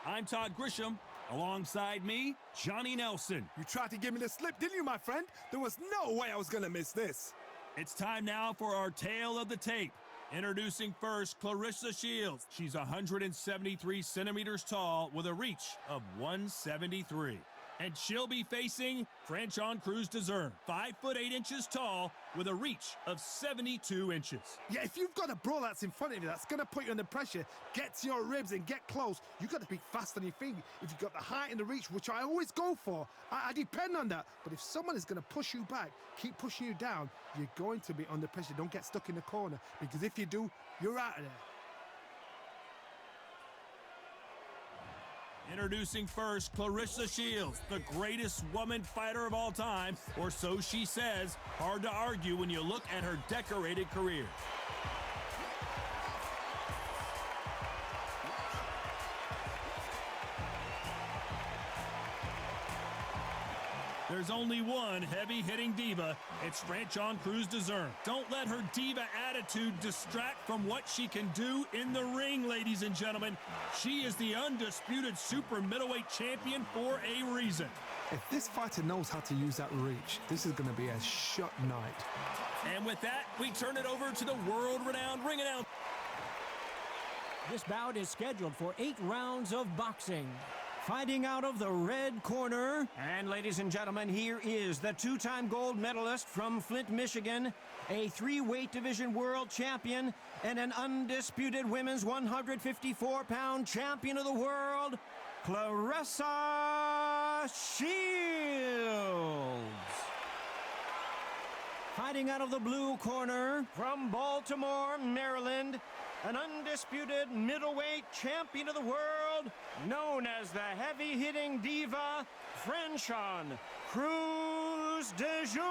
I'm Todd Grisham. Alongside me, Johnny Nelson. You tried to give me the slip, didn't you, my friend? There was no way I was gonna miss this. It's time now for our tale of the tape. Introducing first, Claressa Shields. She's 173 centimeters tall with a reach of 173. And she'll be facing Franchon Crews-Dezurn, 5'8" tall with a reach of 72 inches. Yeah, if you've got a brawl that's in front of you that's going to put you under pressure, get to your ribs and get close, you've got to be fast on your feet. If you've got the height and the reach, which I always go for, I depend on that. But if someone is going to push you back, keep pushing you down, you're going to be under pressure. Don't get stuck in the corner, because if you do, you're out of there. Introducing first, Claressa Shields, the greatest woman fighter of all time, or so she says. Hard to argue when you look at her decorated career. There's only one heavy-hitting diva. It's Franchon Crews-Dezurn. Don't let her diva attitude distract from what she can do in the ring, ladies and gentlemen. She is the undisputed super middleweight champion for a reason. If this fighter knows how to use that reach, this is going to be a shut night. And with that, we turn it over to the world-renowned ring announcer. This bout is scheduled for 8 rounds of boxing. Fighting out of the red corner, and ladies and gentlemen, here is the 2-time gold medalist from Flint, Michigan, a 3-weight division world champion, and an undisputed women's 154-pound champion of the world, Claressa Shields. Fighting out of the blue corner, from Baltimore, Maryland, an undisputed middleweight champion of the world, known as the heavy-hitting diva, Franchon Crews-Dezurn.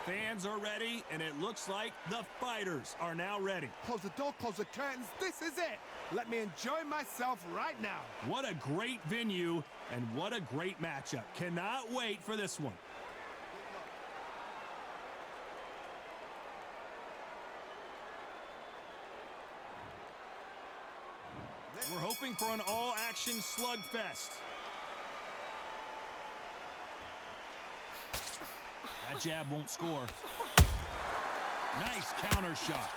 The fans are ready, and it looks like the fighters are now ready. Close the door, close the curtains. This is it. Let me enjoy myself right now. What a great venue, and what a great matchup. Cannot wait for this one. We're hoping for an all-action slugfest. That jab won't score. Nice counter shot.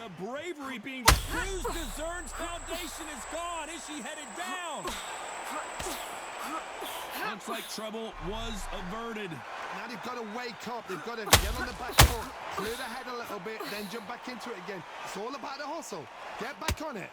The bravery being Crews-Dezurn's foundation is gone. Is she headed down? Looks like trouble was averted. Now they've got to wake up. They've got to get on the back foot, clear the head a little bit, then jump back into it again. It's all about the hustle. Get back on it.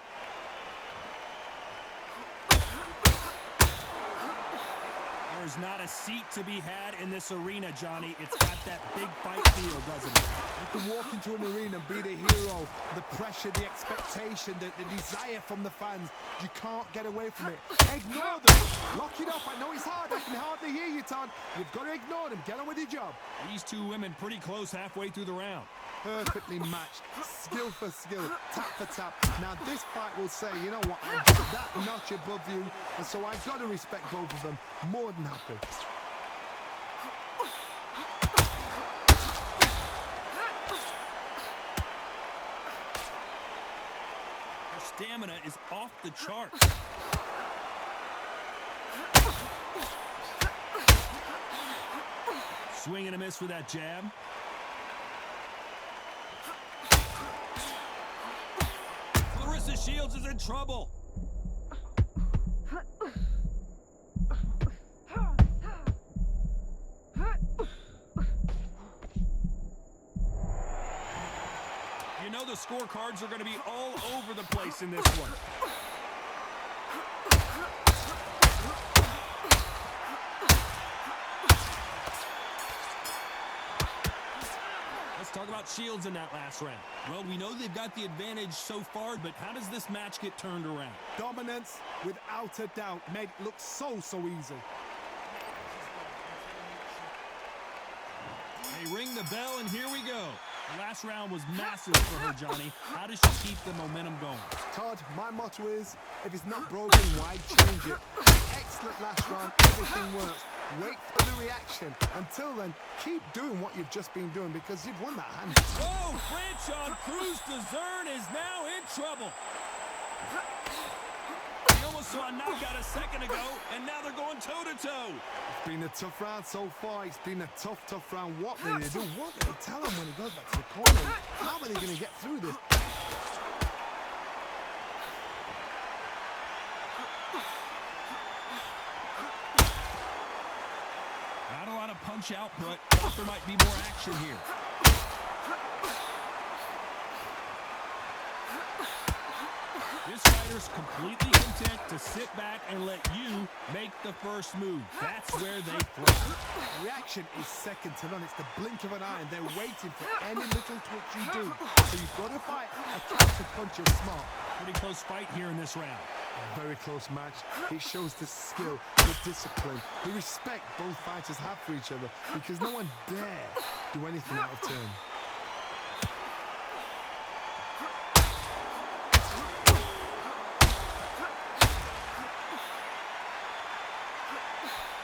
There's not a seat to be had in this arena, Johnny. It's got that big fight feel, doesn't it? You can walk into an arena and be the hero. The pressure, the expectation, the desire from the fans. You can't get away from it. Ignore them. Lock it up. I know it's hard. I can hardly hear you, Todd. You've got to ignore them. Get on with your job. These two women pretty close halfway through the round. Perfectly matched. Skill for skill. Tap for tap. Now this fight will say, you know what, I'm just that notch above you, and so I've got to respect both of them. More than happy. Her stamina is off the charts. Swing and a miss with that jab. Claressa Shields is in trouble. You know the scorecards are going to be all over the place in this one. Let's talk about Shields in that last round. Well, we know they've got the advantage so far, but how does this match get turned around? Dominance, without a doubt, made it look so easy. They ring the bell, and here we go. The last round was massive for her, Johnny. How does she keep the momentum going? Todd, my motto is, if it's not broken, why change it? Excellent last round, everything works. Wait for the reaction. Until then, keep doing what you've just been doing because you've won that hand. Oh, French on Crews-Dezurn is now in trouble. He almost saw a knockout a second ago, and now they're going toe-to-toe. It's been a tough round so far. It's been a tough round. What will they do? What will they tell him when he goes back to the corner? How are they going to get through this? Not a lot of punch output. Thought there might be more action here. This fighter's completely content to sit back and let you make the first move. That's where they thrive. Reaction is second to none. It's the blink of an eye, and they're waiting for any little twitch you do. So you've got to fight a counter punch is smart. Pretty close fight here in this round. A very close match. It shows the skill, the discipline, the respect both fighters have for each other because no one dare do anything out of turn.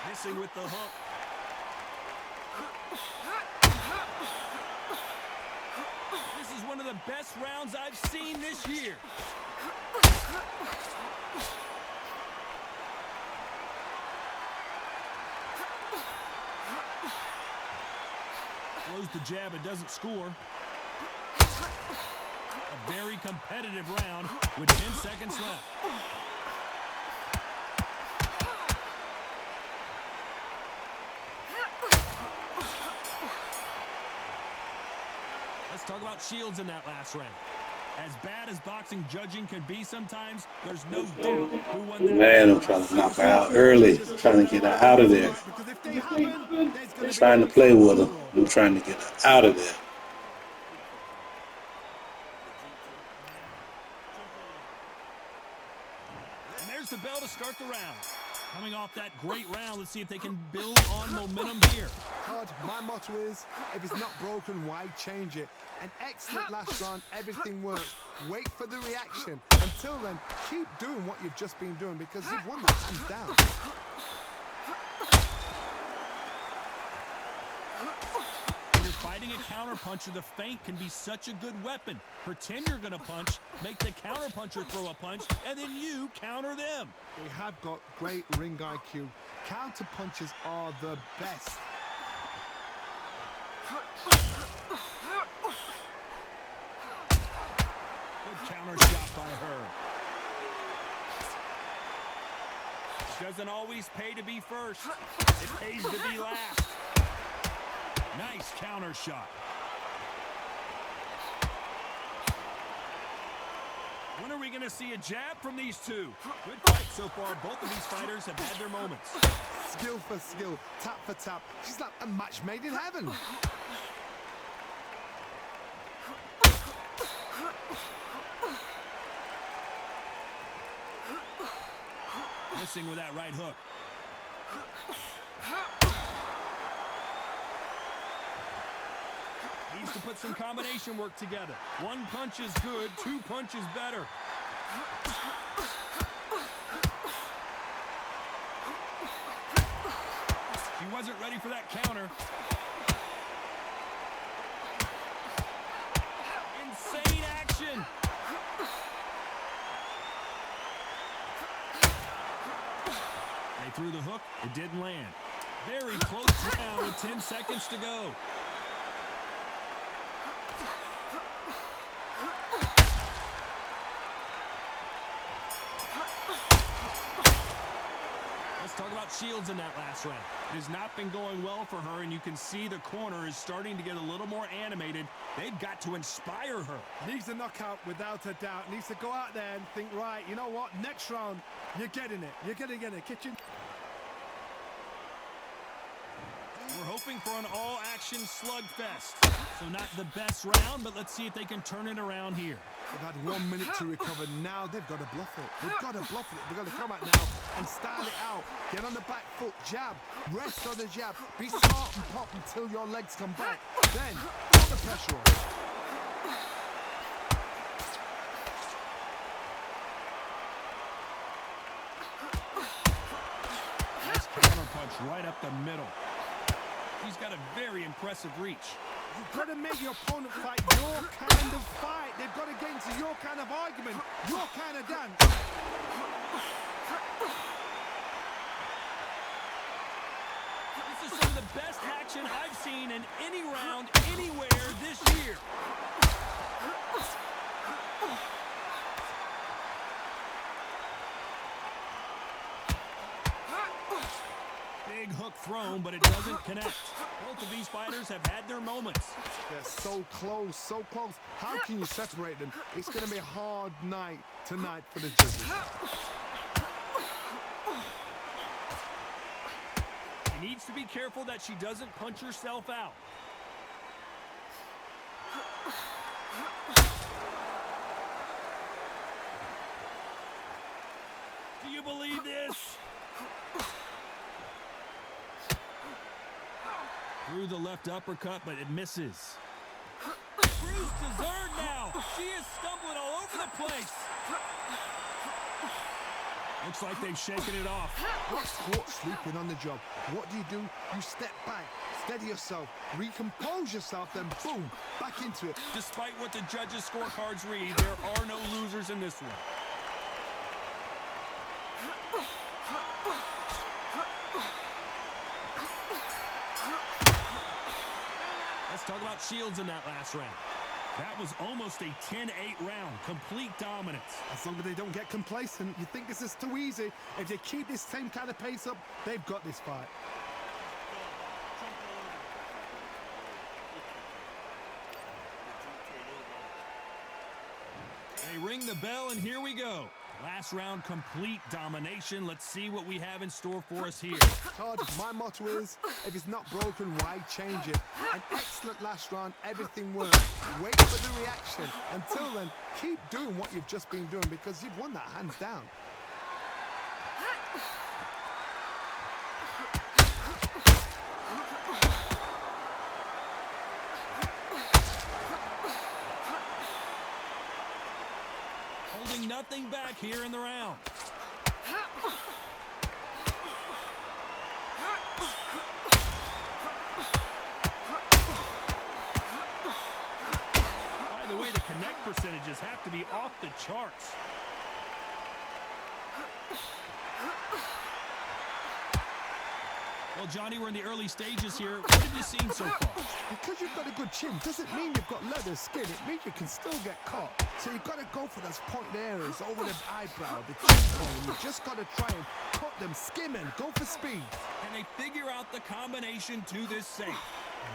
Missing with the hook. This is one of the best rounds I've seen this year. Throws the jab and doesn't score. A very competitive round with 10 seconds left. Let's talk about Shields in that last round. As bad as boxing judging can be sometimes, there's no doubt who won that. Man, I'm trying to knock her out early, trying to get her out of there. I'm trying to play with her. I'm trying to get her out of there. And there's the bell to start the round. Coming off that great round, let's see if they can build on momentum here. Todd, my motto is, if it's not broken, why change it? An excellent last round, everything works. Wait for the reaction. Until then, keep doing what you've just been doing because you've won that hands down. When you're fighting a counterpuncher, the feint can be such a good weapon. Pretend you're going to punch, make the counterpuncher throw a punch, and then you counter them. They have got great ring IQ. Counter punches are the best. Good counter shot by her. Doesn't always pay to be first. It pays to be last. Nice counter shot. When are we going to see a jab from these two? Good fight so far. Both of these fighters have had their moments. Skill for skill, tap for tap. She's like a match made in heaven. Missing with that right hook. Needs to put some combination work together. One punch is good, two punches better. He wasn't ready for that counter. Insane action. They threw the hook, it didn't land. Very close round with 10 seconds to go. Let's talk about Shields in that last round. It has not been going well for her, and you can see the corner is starting to get a little more animated. They've got to inspire her. Needs a knockout without a doubt. Needs to go out there and think, right, you know what? Next round, you're getting it. You're going to get it. Kitchen. We're hoping for an all-action slugfest. So not the best round, but let's see if they can turn it around here. They've had 1 minute to recover. Now they've got to bluff it. They've got to bluff it. They've got to come out now and style it out. Get on the back foot, jab, rest on the jab. Be smart and pop until your legs come back. Then, put the pressure on. punch right up the middle. He's got a very impressive reach. You've got to make your opponent fight your kind of fight. They've got to get into your kind of argument, your kind of dance. This is some of the best action I've seen in any round, anywhere this year. Big hook thrown, but it doesn't connect. Both of these fighters have had their moments. They're so close, so close. How can you separate them? It's going to be a hard night tonight for the judges. She needs to be careful that she doesn't punch herself out. Do you believe this? Through the left uppercut, but it misses. Crews-Dezurn now. She is stumbling all over the place. Looks like they've shaken it off. What's caught sleeping on the job? What do? You step back, steady yourself, recompose yourself, then boom, back into it. Despite what the judges' scorecards read, there are no losers in this one. Let's talk about Shields in that last round. That was almost a 10-8 round, complete dominance. As long as they don't get complacent, you think this is too easy. If they keep this same kind of pace up, they've got this fight. They ring the bell, and here we go. Last round, complete domination. Let's see what we have in store for us here. Todd, my motto is, if it's not broken, why change it? An excellent last round, everything worked. Wait for the reaction. Until then, keep doing what you've just been doing because you've won that hands down. Holding nothing back here in the round. By the way, the connect percentages have to be off the charts. Well, Johnny, we're in the early stages here. What have you seen so far? Because you've got a good chin doesn't mean you've got leather skin. It means you can still get caught. So you've got to go for those point areas over the eyebrow, the cheekbone. You've just got to try and cut them, skim and go for speed. And they figure out the combination to this safe.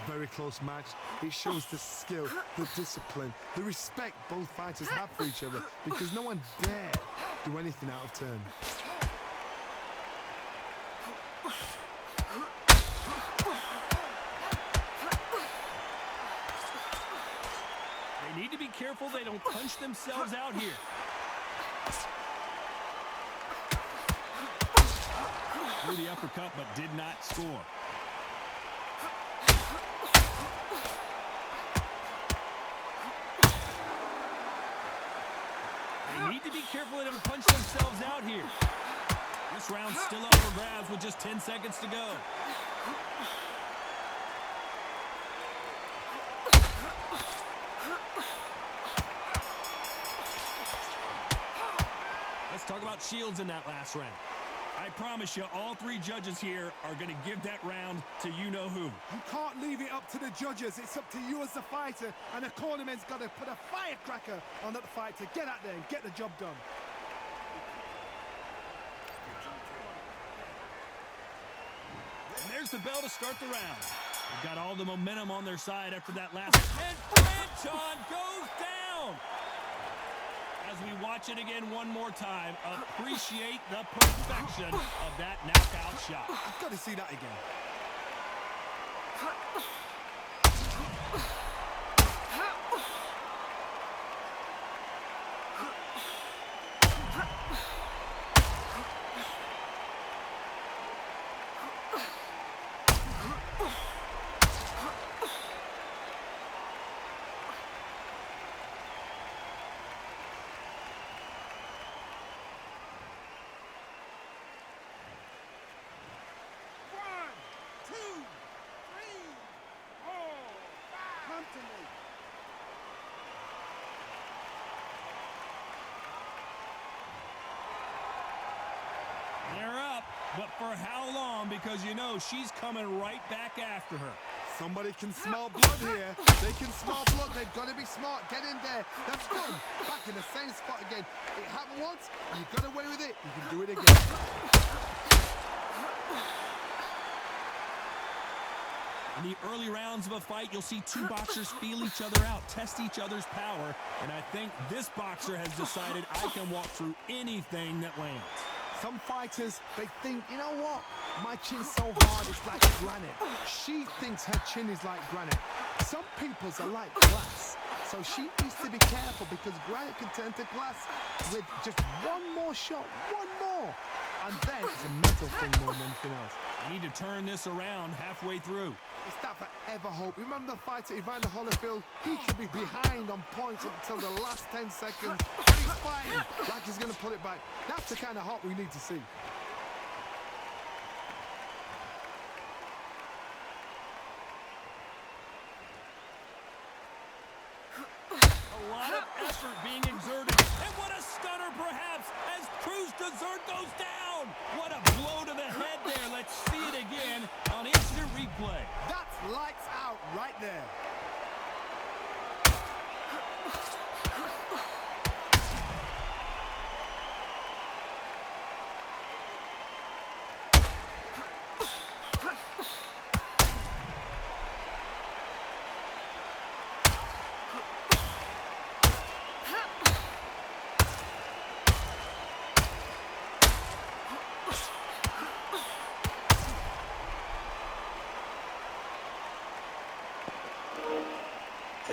Very close match. It shows the skill, the discipline, the respect both fighters have for each other because no one dare do anything out of turn. They need to be careful they don't punch themselves out here. Threw the uppercut but did not score. They need to be careful they don't punch themselves out here. This round's still up for grabs with just 10 seconds to go. Let's talk about Shields in that last round. I promise you, all three judges here are going to give that round to you-know-who. You can't leave it up to the judges. It's up to you as the fighter, and the cornerman's got to put a firecracker on that fight to get out there and get the job done. And there's the bell to start the round. They've got all the momentum on their side after that last. And Franchon goes down! As we watch it again one more time, appreciate the perfection of that knockout shot. I've got to see that again. But for how long? Because you know she's coming right back after her. Somebody can smell blood here. They can smell blood. They've got to be smart. Get in there. That's good. Back in the same spot again. It happened once. You got away with it. You can do it again. In the early rounds of a fight, you'll see two boxers feel each other out, test each other's power, and I think this boxer has decided I can walk through anything that lands. Some fighters, they think, you know what? My chin's so hard, it's like granite. She thinks her chin is like granite. Some people's are like glass. So she needs to be careful because granite can turn to glass with just one more shot, one more. And then it's a mental thing more than anything else. You need to turn this around halfway through. It's that forever hope. Remember the fighter Evander Holyfield? He could be behind on points until the last 10 seconds. And he's fighting like he's going to pull it back. That's the kind of hope we need to see. A lot of effort being exerted. And what a stunner perhaps as Crews-Dezurn goes down. What a blow to the head there. Let's see it again on instant replay. That's lights out right there.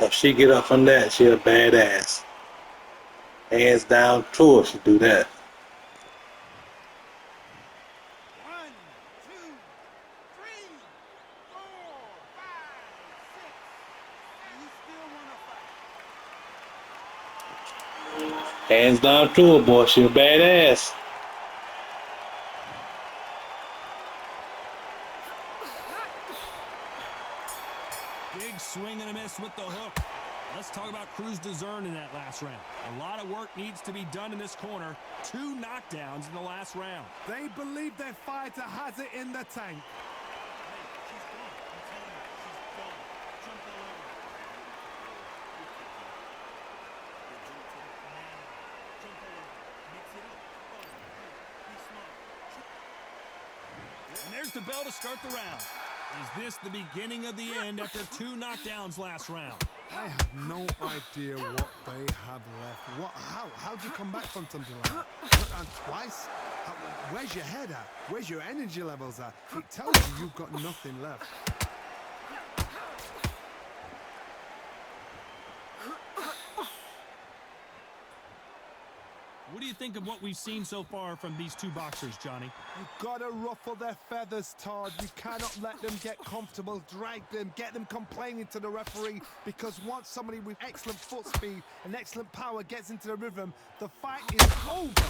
If she get up on that, she a badass. Hands down to her, she do that. 1, 2, 3, 4, 5, 6. You still want to fight? Hands down to her, boy. She a badass. Big swing and a miss with the hook. Let's talk about Crews-Dezurn in that last round. A lot of work needs to be done in this corner. 2 knockdowns in the last round. They believe their fighter has it in the tank. And there's the bell to start the round. Is this the beginning of the end after 2 knockdowns last round? I have no idea what they have left. How'd you come back from something like that? And twice? Where's your head at? Where's your energy levels at? It tells you you've got nothing left. What do you think of what we've seen so far from these two boxers, Johnny? You've got to ruffle their feathers, Todd. You cannot let them get comfortable, drag them, get them complaining to the referee, because once somebody with excellent foot speed and excellent power gets into the rhythm, the fight is over.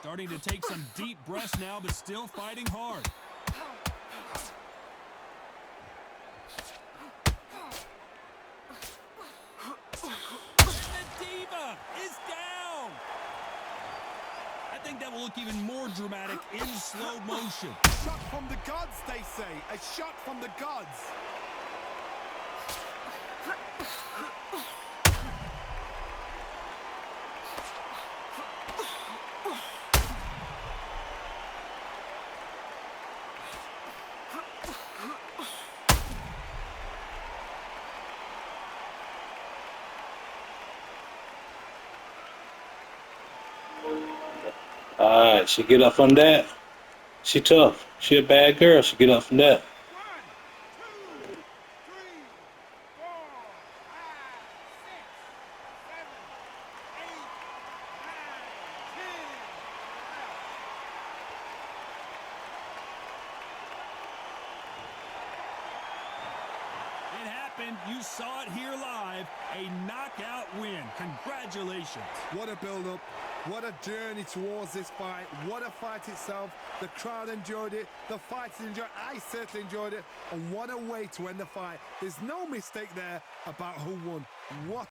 Starting to take some deep breaths now, but still fighting hard. I think that will look even more dramatic in slow motion. Shot from the gods, they say. A shot from the gods. Alright, she get up on that. She tough. She a bad girl. She get up from that. 1, 2, 3, 4, 5, 6, 7, 8, 9, 10. It happened. You saw it here live. A knockout win. Congratulations. What a build-up. What a journey towards this fight. What a fight itself. The crowd enjoyed it. The fighters enjoyed it. I certainly enjoyed it. And what a way to end the fight. There's no mistake there about who won. What